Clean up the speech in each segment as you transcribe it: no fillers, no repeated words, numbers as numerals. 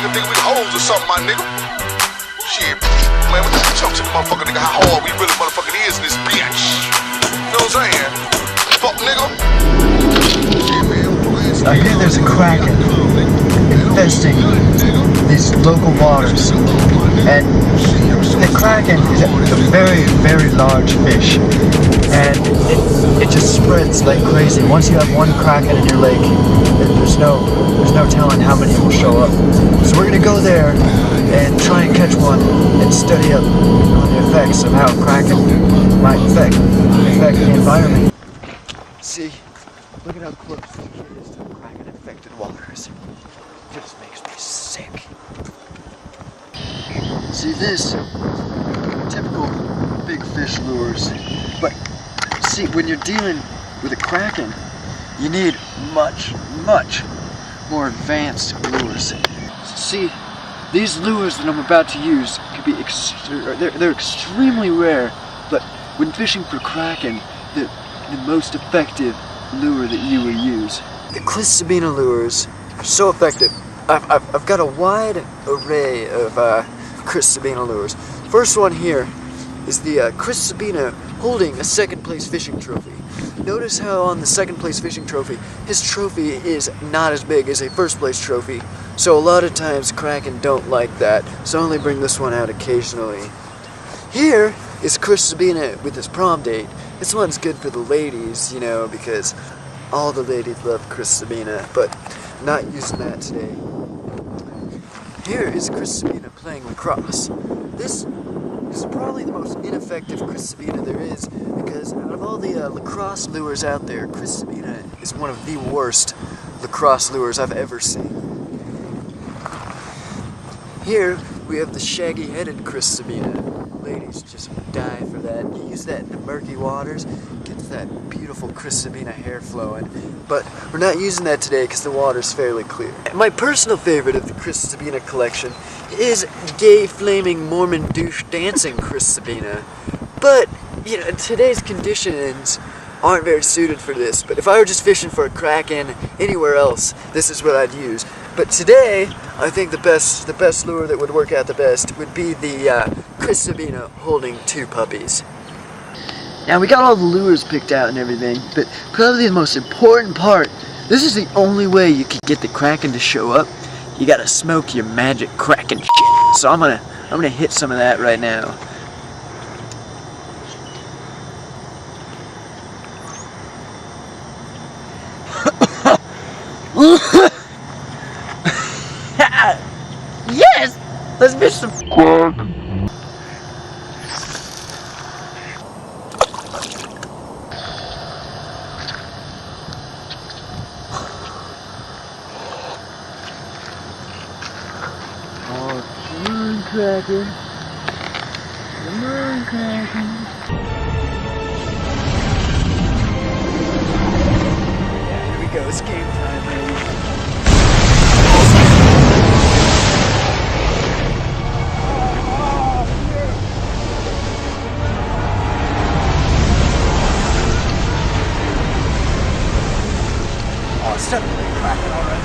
nigga think we hoes or something, my nigga. Shit, man, what the chump to the motherfucker, nigga, how hard we really motherfucking is in this bitch. You know what I'm saying? Fuck, nigga. Shit, man. I hear there's a kraken infesting these local waters, and the kraken is a very, very large fish, and it just spreads like crazy. Once you have one kraken in your lake, there's no telling how many will show up. So we're gonna go there and try and catch one and study up on the effects of how kraken might affect the environment. See, look at how close the kid is to the kraken-infected waters. It just makes me sick. See this? Typical big fish lures. But see, when you're dealing with a kraken, you need much, much more advanced lures. See, these lures that I'm about to use could be they're extremely rare, but when fishing for kraken, the most effective lure that you will use. The Chris Sabina lures are so effective. I've got a wide array of Chris Sabina lures. First one here is the Chris Sabina holding a second place fishing trophy. Notice how on the second place fishing trophy, his trophy is not as big as a first place trophy. So a lot of times kraken don't like that, so I only bring this one out occasionally. Here is Chris Sabina with his prom date. This one's good for the ladies, you know, because all the ladies love Chris Sabina, but not using that today. Here is Chris Sabina playing lacrosse. This is probably the most ineffective Chris Sabina there is, because out of all the lacrosse lures out there, Chris Sabina is one of the worst lacrosse lures I've ever seen. Here we have the shaggy-headed Chris Sabina. Ladies just die for that. You use that in the murky waters, gets that beautiful Chris Sabina hair flowing. But we're not using that today because the water's fairly clear. My personal favorite of the Chris Sabina collection is gay flaming Mormon douche dancing Chris Sabina. But, you know, today's conditions aren't very suited for this. But if I were just fishing for a kraken anywhere else, this is what I'd use. But today, I think the best lure that would work out the best would be the Chris Sabina holding two puppies. Now we got all the lures picked out and everything, but probably the most important part, this is the only way you can get the kraken to show up. You gotta smoke your magic kraken shit. So I'm gonna hit some of that right now. Yes! Let's fish some kraken. Kraken. Come on, kraken. Yeah, here we go. It's game time, baby. Oh, it's definitely kraken already.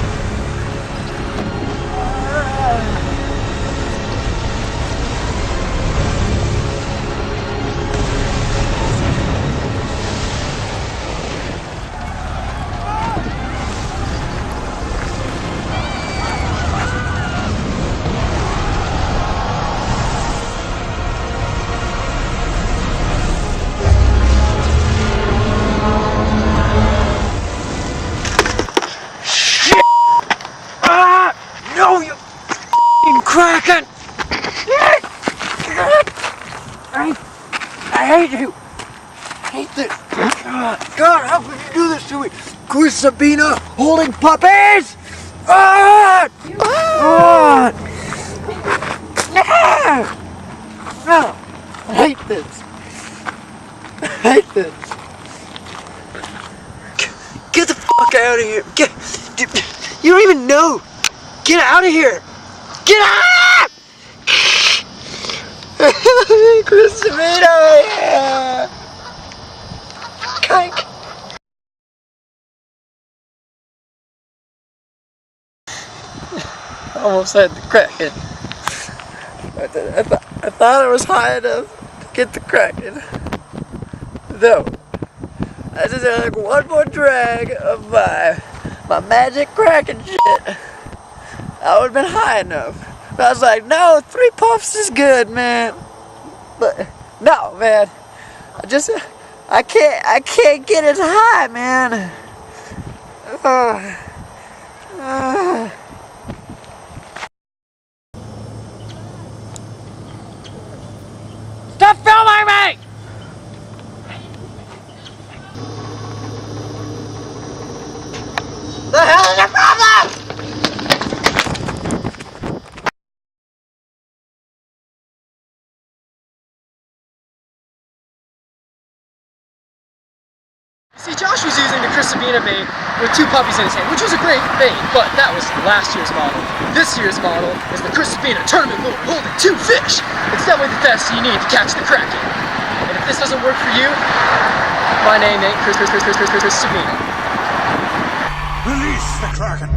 Kraken! I hate you! I hate this! God, how could you do this to me? Chris Sabina holding puppies! Ah! Ah! I hate this! I hate this! Get the fuck out of here! You don't even know! Get out of here! Get out! Chris Sabina! Yeah. almost had the Kraken. I thought I was high enough to get the Kraken. No. I just had like one more drag of my magic Kraken shit. I would have been high enough. But I was like, no, 3 puffs is good, man. But no, man. I can't get as high, man. Stop filming me! The hell is your problem? See, Josh was using the Chris Sabina bait with 2 puppies in his hand, which was a great bait, but that was last year's model. This year's model is the Chris Sabina tournament lure holding 2 fish. It's definitely the best you need to catch the Kraken. And if this doesn't work for you, my name ain't Chris Sabina. Release the Kraken!